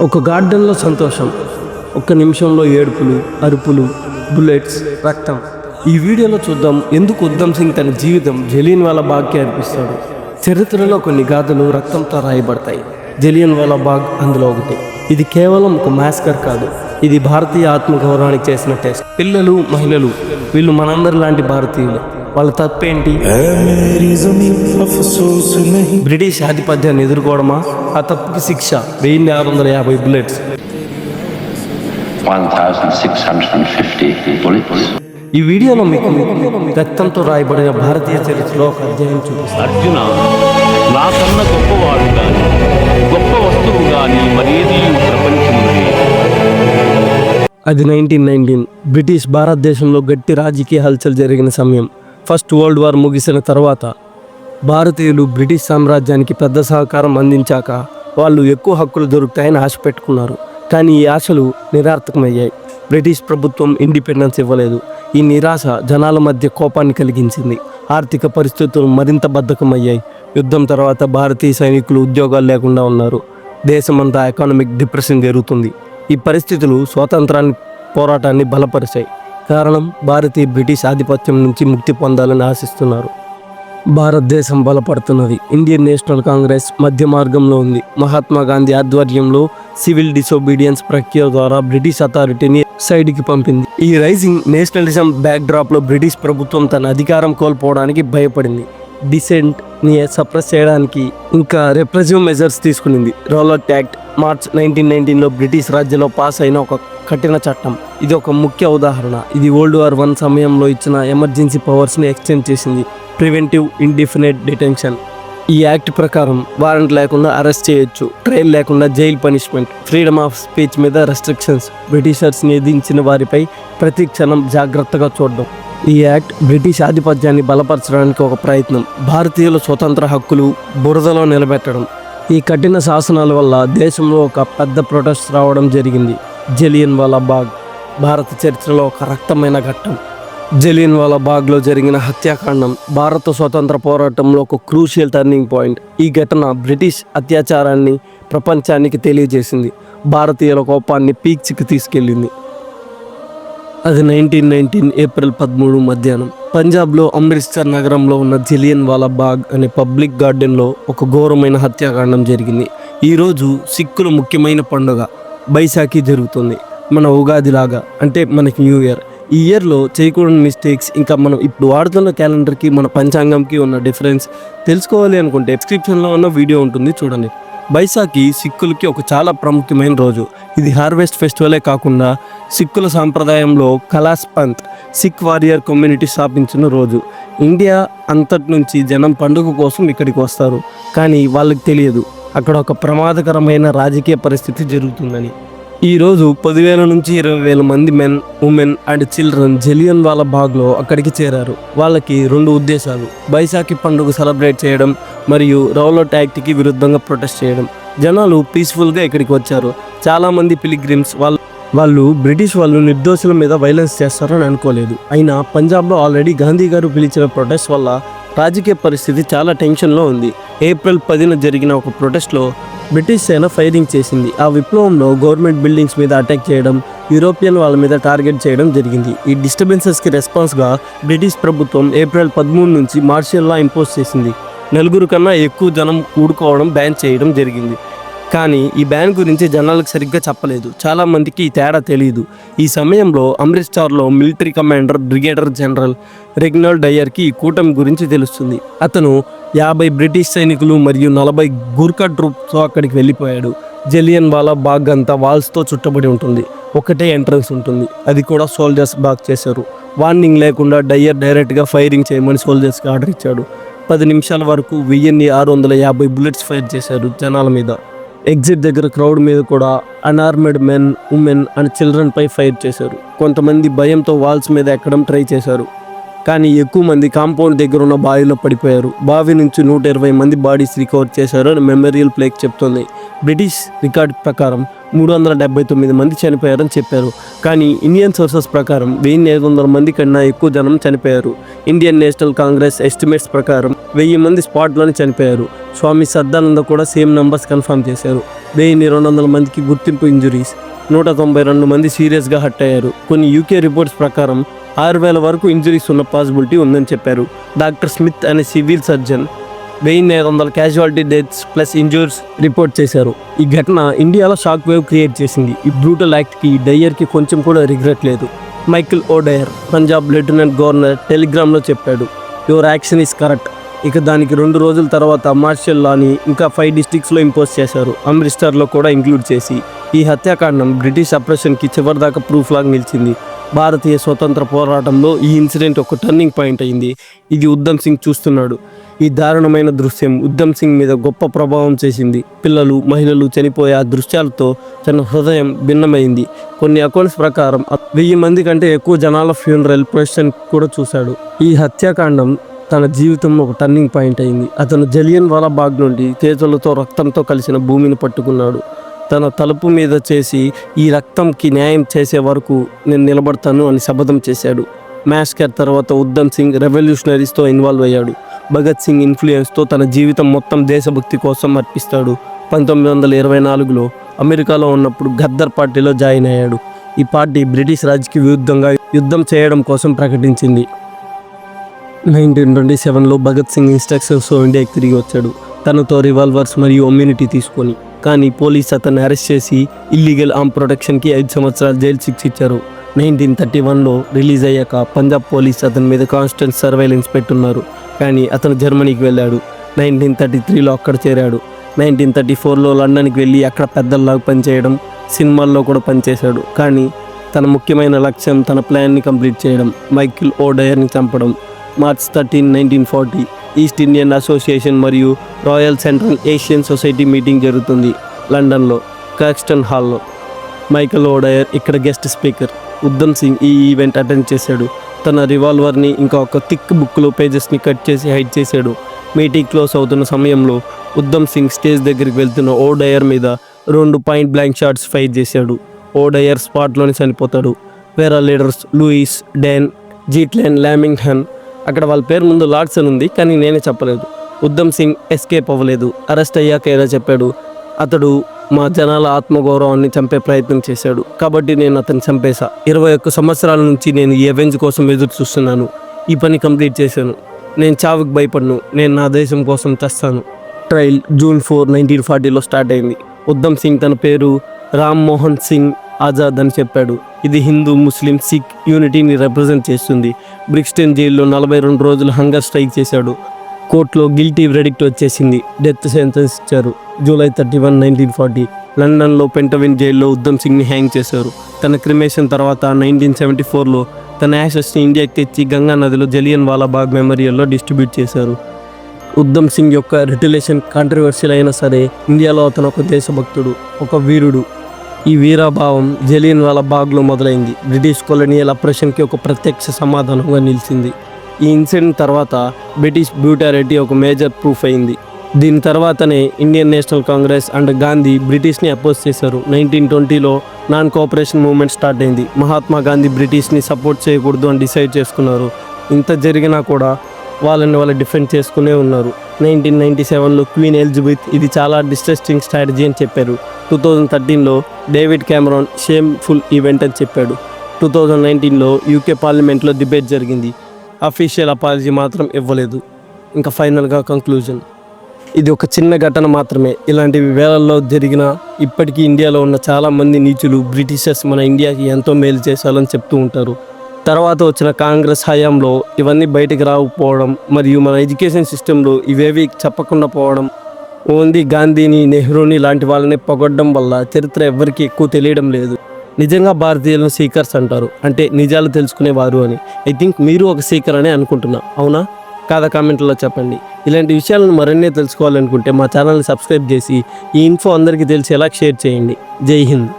ఒక గార్డెన్లో సంతోషం, ఒక్క నిమిషంలో ఏడుపులు, అరుపులు, బుల్లెట్స్, రక్తం. ఈ వీడియోలో చూద్దాం ఎందుకు ఉద్దమ్ సింగ్ తన జీవితం జలియన్వాలా బాగ్కి అర్పిస్తాడు. చరిత్రలో కొన్ని గాథలు రక్తంతో రాయబడతాయి. జలియన్వాలా బాగ్ అందులో ఒకటి. ఇది కేవలం ఒక మాస్కర్ కాదు, ఇది భారతీయ ఆత్మగౌరవానికి చేసిన టెస్ట్. పిల్లలు, మహిళలు, వీళ్ళు మనందరి లాంటి భారతీయులు. వాళ్ళ తప్పేంటి? బ్రిటిష్ ఆధిపత్యాన్ని ఎదుర్కోవడమా? ఆ తప్పుకి శిక్ష 1650 బుల్లెట్స్. 1650 bullets. ఈ వీడియోలో మీకు రక్తంతో రాయబడిన భారతీయ చరిత్రలో ఒక అధ్యాయం చూపిస్తారు. అర్జున, నాకన్నా గొప్పవాడు కానీ గొప్ప వస్తువు కానీ మరేది ప్రపంచంలో అది 1919. బ్రిటిష్ భారతదేశంలో గట్టి రాజకీయ హల్చల్ జరిగిన సమయం. ఫస్ట్ వరల్డ్ వార్ ముగిసిన తర్వాత భారతీయులు బ్రిటిష్ సామ్రాజ్యానికి పెద్ద సహకారం అందించాక వాళ్ళు ఎక్కువ హక్కులు దొరుకుతాయని ఆశ పెట్టుకున్నారు. కానీ ఈ ఆశలు నిరర్థకమయ్యాయి. బ్రిటిష్ ప్రభుత్వం ఇండిపెండెన్స్ ఇవ్వలేదు. ఈ నిరాశ జనాల మధ్య కోపాన్ని కలిగించింది. ఆర్థిక పరిస్థితులు మరింత బద్ధకమయ్యాయి. యుద్ధం తర్వాత భారతీయ సైనికులు ఉద్యోగాలు లేకుండా ఉన్నారు. దేశమంతా ఎకానమిక్ డిప్రెషన్ జరుగుతుంది. ఈ పరిస్థితులు స్వాతంత్రాన్ని పోరాటాన్ని బలపరిచాయి. కారణం, భారతీయ బ్రిటిష్ ఆధిపత్యం నుంచి ముక్తి పొందాలని ఆశిస్తున్నారు. భారతదేశం బలపడుతున్నది. ఇండియన్ నేషనల్ కాంగ్రెస్ మధ్య మార్గంలో ఉంది. మహాత్మా గాంధీ ఆధ్వర్యంలో సివిల్ డిసోబీడియన్స్ ప్రక్రియ ద్వారా బ్రిటిష్ అథారిటీని సైడ్కి పంపింది. ఈ రైజింగ్ నేషనలిజం బ్యాక్డ్రాప్లో బ్రిటిష్ ప్రభుత్వం తన అధికారం కోల్పోవడానికి భయపడింది. డిసెంట్ని సప్రెస్ చేయడానికి ఇంకా రెప్రెసివ్ మెజర్స్ తీసుకునింది. రౌలట్ యాక్ట్ మార్చ్ 1919లో బ్రిటిష్ రాజ్యంలో పాస్ అయిన ఒక కఠిన చట్టం. ఇది ఒక ముఖ్య ఉదాహరణ. ఇది వరల్డ్ వార్ 1 సమయంలో ఇచ్చిన ఎమర్జెన్సీ పవర్స్ని ఎక్స్టెండ్ చేసింది. Preventive indefinite detention. ఈ యాక్ట్ ప్రకారం వారెంట్ లేకుండా అరెస్ట్ చేయొచ్చు, ట్రయల్ లేకుండా jail punishment, freedom of speech మీద రెస్ట్రిక్షన్స్, బ్రిటిషర్స్ని ఎదించిన వారిపై ప్రతి క్షణం జాగ్రత్తగా చూడడం. ఈ యాక్ట్ బ్రిటిష్ ఆధిపత్యాన్ని బలపరచడానికి ఒక ప్రయత్నం. భారతీయుల స్వతంత్ర హక్కులు బురదలో నిలబెట్టడం. ఈ కఠిన శాసనాల వల్ల దేశంలో ఒక పెద్ద ప్రొటెస్ట్ రావడం జరిగింది. జలియన్వాలా బాగ్ భారత చరిత్రలో ఒక రక్తమైన ఘట్టం. జలియన్వాలా బాగ్లో జరిగిన హత్యాకాండం భారత స్వతంత్ర పోరాటంలో ఒక క్రూషియల్ టర్నింగ్ పాయింట్. ఈ ఘటన బ్రిటిష్ అత్యాచారాన్ని ప్రపంచానికి తెలియజేసింది. భారతీయుల కోపాన్ని పీక్స్కి తీసుకెళ్ళింది. అది 1919 ఏప్రిల్ 13 మధ్యాహ్నం. పంజాబ్లో అమృత్సర్ నగరంలో ఉన్న జలియన్వాలా బాగ్ అనే పబ్లిక్ గార్డెన్లో ఒక ఘోరమైన హత్యాకాండం జరిగింది. ఈరోజు సిక్కుల ముఖ్యమైన పండుగ బైసాఖీ జరుగుతుంది. మన ఉగాది లాగా, అంటే మనకి న్యూ ఇయర్. ఈ ఇయర్లో చేయకూడని మిస్టేక్స్, ఇంకా మనం ఇప్పుడు వాడుతున్న క్యాలెండర్కి మన పంచాంగంకి ఉన్న డిఫరెన్స్ తెలుసుకోవాలి అనుకుంటే డిస్క్రిప్షన్లో ఉన్న వీడియో ఉంటుంది, చూడండి. బైసాఖీ సిక్కులకి ఒక చాలా ప్రాముఖ్యమైన రోజు. ఇది హార్వెస్ట్ ఫెస్టివలే కాకుండా సిక్కుల సాంప్రదాయంలో కలాస్ పంత్, సిక్ వారియర్ కమ్యూనిటీ స్థాపించిన రోజు. ఇండియా అంతటి నుంచి జనం పండుగ కోసం ఇక్కడికి వస్తారు. కానీ వాళ్ళకి తెలియదు అక్కడ ఒక ప్రమాదకరమైన రాజకీయ పరిస్థితి జరుగుతుందని. ఈరోజు 10,000 నుంచి 20,000 మంది men, women and children Jallianwala బాగ్లో అక్కడికి చేరారు. వాళ్ళకి 2 ఉద్దేశాలు: బైసాఖీ పండుగ సెలబ్రేట్ చేయడం మరియు రౌలట్ యాక్ట్కి విరుద్ధంగా ప్రొటెస్ట్ చేయడం. జనాలు పీస్ఫుల్గా ఇక్కడికి వచ్చారు. చాలామంది పిలిగ్రిమ్స్ వాళ్ళు బ్రిటిష్ వాళ్ళు నిర్దోషుల మీద వైలెన్స్ చేస్తారని అనుకోలేదు. అయినా పంజాబ్లో ఆల్రెడీ గాంధీ గారు పిలిచిన ప్రొటెస్ట్ వల్ల రాజకీయ పరిస్థితి చాలా టెన్షన్లో ఉంది. ఏప్రిల్ 10న జరిగిన ఒక ప్రొటెస్ట్లో బ్రిటిష్ సేన ఫైరింగ్ చేసింది. ఆ విప్లవంలో గవర్నమెంట్ బిల్డింగ్స్ మీద అటాక్ చేయడం, యూరోపియన్ వాళ్ళ మీద టార్గెట్ చేయడం జరిగింది. ఈ డిస్టర్బెన్సెస్కి రెస్పాన్స్గా బ్రిటిష్ ప్రభుత్వం ఏప్రిల్ 13 నుంచి మార్షల్ లా ఇంపోజ్ చేసింది. 4 కన్నా ఎక్కువ జనం కూడుకోవడం బ్యాన్ చేయడం జరిగింది. కానీ ఈ బ్యాన్ గురించి జనాలకు సరిగ్గా చెప్పలేదు. చాలామందికి ఈ తేడా తెలియదు. ఈ సమయంలో అమృత్సర్లో మిలిటరీ కమాండర్ బ్రిగేడియర్ జనరల్ రెగ్నాల్డ్ డయర్కి ఈ కూటమి గురించి తెలుస్తుంది. అతను 50 బ్రిటిష్ సైనికులు మరియు 40 గూర్ఖా ట్రూప్స్తో అక్కడికి వెళ్ళిపోయాడు. జలియన్వాలా బాగ్ అంతా వాల్స్తో చుట్టబడి ఉంటుంది. ఒకటే ఎంట్రన్స్ ఉంటుంది, అది కూడా సోల్జర్స్ బాగ్ చేశారు. వార్నింగ్ లేకుండా డయర్ డైరెక్ట్గా ఫైరింగ్ చేయమని సోల్జర్స్కి ఆర్డర్ ఇచ్చాడు. 10 నిమిషాల వరకు 1650 బుల్లెట్స్ ఫైర్ చేశారు జనాల మీద. ఎగ్జిట్ దగ్గర క్రౌడ్ మీద కూడా unarmed men, women and children పై ఫైర్ చేశారు. కొంతమంది భయంతో వాల్స్ మీద ఎక్కడం ట్రై చేశారు. కానీ ఎక్కువ మంది కాంపౌండ్ దగ్గర ఉన్న బావిలో పడిపోయారు. బావి నుంచి 120 మంది బాడీస్ రికవర్ చేశారు అని మెమోరియల్ ప్లేక్ చెప్తుంది. బ్రిటిష్ రికార్డ్ ప్రకారం 379 మంది చనిపోయారని చెప్పారు. కానీ ఇండియన్ సోర్సెస్ ప్రకారం 1500 మంది కన్నా ఎక్కువ జనం చనిపోయారు. ఇండియన్ నేషనల్ కాంగ్రెస్ ఎస్టిమేట్స్ ప్రకారం 1000 మంది స్పాట్లోనే చనిపోయారు. స్వామి సదానంద కూడా సేమ్ నంబర్స్ కన్ఫర్మ్ చేశారు. 1200 మందికి గుర్తింపు ఇంజురీస్, 192 మంది సీరియస్గా హర్ట్ అయ్యారు. కొన్ని యూకే రిపోర్ట్స్ ప్రకారం 6000 వరకు ఇంజురీస్ ఉన్న పాసిబిలిటీ ఉందని చెప్పారు. డాక్టర్ స్మిత్ అనే civil surgeon 1500 casualty deaths plus injuries report చేశారు. ఈ ఘటన ఇండియాలో షాక్ వేవ్ క్రియేట్ చేసింది. ఈ బ్రూటల్ యాక్ట్కి డయ్యర్కి కొంచెం కూడా రిగ్రెట్ లేదు. మైకిల్ ఓడయర్, పంజాబ్ లెఫ్టినెంట్ గవర్నర్, టెలిగ్రామ్లో చెప్పాడు, యువర్ యాక్షన్ ఈస్ కరెక్ట్. ఇక దానికి 2 రోజుల తర్వాత మార్షల్ లాని ఇంకా 5 డిస్ట్రిక్ట్స్లో ఇంపోజ్ చేశారు, అమృత్సర్లో కూడా ఇంక్లూడ్ చేసి. ఈ హత్యాకాండం బ్రిటిష్ అప్రెషన్కి చివరిదాకా ప్రూఫ్ లాగా నిలిచింది. భారతీయ స్వతంత్ర పోరాటంలో ఈ ఇన్సిడెంట్ ఒక టర్నింగ్ పాయింట్ అయింది. ఇది ఉద్దమ్ సింగ్ చూస్తున్నాడు. ఈ దారుణమైన దృశ్యం ఉద్దమ్ సింగ్ మీద గొప్ప ప్రభావం చేసింది. పిల్లలు, మహిళలు చనిపోయే ఆ దృశ్యాలతో తన హృదయం భిన్నమైంది. కొన్ని అకౌంట్స్ ప్రకారం 1000 మంది కంటే ఎక్కువ జనాల ఫ్యూనరల్ ప్రొసెషన్ కూడా చూశాడు. ఈ హత్యాకాండం తన జీవితంలో ఒక టర్నింగ్ పాయింట్ అయింది. అతను జలియన్ వాలా బాగ్ నుండి చేతులతో రక్తంతో కలిసిన భూమిని పట్టుకున్నాడు. తన తలుపు మీద చేసి ఈ రక్తంకి న్యాయం చేసే వరకు నేను నిలబడతాను అని శపథం చేశాడు. మ్యాస్కర్ తర్వాత ఉద్దమ్ సింగ్ రెవల్యూషనరీస్తో ఇన్వాల్వ్ అయ్యాడు. భగత్ సింగ్ ఇన్ఫ్లుయెన్స్తో తన జీవితం మొత్తం దేశభక్తి కోసం అర్పిస్తాడు. 1924లో అమెరికాలో ఉన్నప్పుడు గద్దర్ పార్టీలో జాయిన్ అయ్యాడు. ఈ పార్టీ బ్రిటిష్ రాజ్కి విరుద్ధంగా యుద్ధం చేయడం కోసం ప్రకటించింది. 1927లో భగత్ సింగ్ ఇన్స్ట్రక్షన్స్తో ఇండియాకి తిరిగి వచ్చాడు, తనతో రివాల్వర్స్ మరియు ఇమ్యూనిటీ తీసుకొని. కానీ పోలీస్ అతన్ని అరెస్ట్ చేసి ఇల్లీగల్ ఆర్మ్ ప్రొటెక్షన్కి 5 సంవత్సరాలు జైలు శిక్ష ఇచ్చారు. 1931లో రిలీజ్ అయ్యాక పంజాబ్ పోలీస్ అతని మీద కాన్స్టెంట్ సర్వేలెన్స్ పెట్టున్నారు. కానీ అతను జర్మనీకి వెళ్ళాడు. 1933లో అక్కడ చేరాడు. 1934లో లండన్కి వెళ్ళి అక్కడ పెద్దల్లాగా పనిచేయడం, సినిమాల్లో కూడా పనిచేశాడు. కానీ తన ముఖ్యమైన లక్ష్యం తన ప్లాన్ని కంప్లీట్ చేయడం, మైకిల్ ఓడయర్ని చంపడం. మార్చ్ 13, 1940 ఈస్ట్ ఇండియన్ అసోసియేషన్ మరియు royal central Asian society meeting జరుగుతుంది లండన్లో, కాక్స్టన్ హాల్లో. మైకిల్ ఓడయర్ ఇక్కడ గెస్ట్ స్పీకర్. ఉద్దమ్ సింగ్ ఈ ఈవెంట్ అటెండ్ చేశాడు. తన రివాల్వర్ని ఇంకా ఒక థిక్ బుక్లో పేజెస్ని కట్ చేసి హైడ్ చేశాడు. మీటింగ్ క్లోజ్ అవుతున్న సమయంలో ఉద్దమ్ సింగ్ స్టేజ్ దగ్గరికి వెళ్తున్న ఓడయర్ మీద 2 పాయింట్ బ్లాంక్ షాట్స్ ఫైర్ చేశాడు. ఓడయర్ స్పాట్లోనే చనిపోతాడు. వేరే లీడర్స్ లూయిస్, డెన్, జీట్లెన్, లామింగ్హన్, అక్కడ వాళ్ళ పేరు ముందు లార్డ్స్ అని ఉంది కానీ నేనే చెప్పలేదు. ఉద్దమ్ సింగ్ ఎస్కేప్ అవ్వలేదు. అరెస్ట్ అయ్యాక ఎలా చెప్పాడు, అతడు మా జనాల ఆత్మగౌరవాన్ని చంపే ప్రయత్నం చేశాడు కాబట్టి నేను అతన్ని చంపేశా. 21 సంవత్సరాల నుంచి నేను ఈ అవెంజ్ కోసం ఎదురు చూస్తున్నాను. ఈ పని కంప్లీట్ చేశాను. నేను చావుకి భయపడను. నేను నా దేశం కోసం తెస్తాను. ట్రయల్ జూన్ 4, 1940లో స్టార్ట్ అయింది. ఉద్దమ్ సింగ్ తన పేరు రామ్ మోహన్ సింగ్ ఆజాద్ అని చెప్పాడు. ఇది హిందూ, ముస్లిం, సిక్ యూనిటీని రిప్రజెంట్ చేస్తుంది. బ్రిక్స్టన్ జైల్లో 42 రోజులు హంగర్ స్ట్రైక్ చేశాడు. కోర్టులో గిల్టీ వెర్డిక్ట్ వచ్చేసింది. డెత్ సెంటెన్స్ ఇచ్చారు. జూలై 31, 1940 లండన్లో పెంటవిన్ జైల్లో ఉద్దమ్ సింగ్ని హ్యాంగ్ చేశారు. తన క్రిమేషన్ తర్వాత 1974లో తన యాషెస్ని ఇండియాకి తెచ్చి గంగా నదిలో జలియన్ వాలా బాగ్ మెమోరియల్లో డిస్ట్రిబ్యూట్ చేశారు. ఉద్దమ్ సింగ్ యొక్క రిటిలేషన్ కాంట్రవర్షియల్ అయినా సరే ఇండియాలో అతను ఒక దేశభక్తుడు, ఒక వీరుడు. ఈ వీరాభావం జలియన్ వాలా బాగ్లో మొదలైంది. బ్రిటిష్ కొలోనియల్ అప్రెషన్కి ఒక ప్రత్యక్ష సమాధానంగా నిలిచింది. ఈ ఇన్సిడెంట్ తర్వాత బ్రిటిష్ బ్రూటాలిటీ ఒక మేజర్ ప్రూఫ్ అయింది. దీని తర్వాతనే ఇండియన్ నేషనల్ కాంగ్రెస్ అండ్ గాంధీ బ్రిటిష్ని అపోజ్ చేశారు. 1920లో నాన్ కోఆపరేషన్ మూవ్మెంట్ స్టార్ట్ అయింది. మహాత్మా గాంధీ బ్రిటిష్ని సపోర్ట్ చేయకూడదు అని డిసైడ్ చేసుకున్నారు. ఇంత జరిగినా కూడా వాళ్ళు డిఫెండ్ చేసుకునే ఉన్నారు. 1997లో క్వీన్ ఎలిజబెత్ ఇది చాలా డిస్ట్రెస్టింగ్ స్ట్రాటజీ అని చెప్పారు. 2013లో డేవిడ్ కెమెరాన్ షేమ్ఫుల్ ఈవెంట్ అని చెప్పాడు. 2019లో యూకే పార్లమెంట్లో డిబేట్ జరిగింది. అఫీషియల్ అపాలజీ మాత్రం ఇవ్వలేదు. ఇంకా ఫైనల్గా కంక్లూజన్, ఇది ఒక చిన్న ఘటన మాత్రమే. ఇలాంటివి వేలల్లో జరిగిన ఇప్పటికీ ఇండియాలో ఉన్న చాలామంది నీచులు బ్రిటిషర్స్ మన ఇండియాకి ఎంతో మేలు చేశారని చెప్తూ ఉంటారు. తర్వాత వచ్చిన కాంగ్రెస్ హయాంలో ఇవన్నీ బయటకు రాకపోవడం మరియు మన ఎడ్యుకేషన్ సిస్టంలో ఇవేవి చెప్పకుండా పోవడం, ఓన్లీ గాంధీని, నెహ్రూని లాంటి వాళ్ళని పొగడ్డం వల్ల చరిత్ర ఎవరికి ఎక్కువ తెలియడం లేదు. నిజంగా భారతీయులను సీకర్స్ అంటారు, అంటే నిజాలు తెలుసుకునేవారు అని. ఐ థింక్ మీరు ఒక సీకర్ అనే అనుకుంటున్నా, అవునా కాదా? కామెంట్లో చెప్పండి. ఇలాంటి విషయాలను మరిన్నే తెలుసుకోవాలనుకుంటే మా ఛానల్ని సబ్స్క్రైబ్ చేసి ఈ ఇన్ఫో అందరికీ తెలిసేలా షేర్ చేయండి. జై హింద్.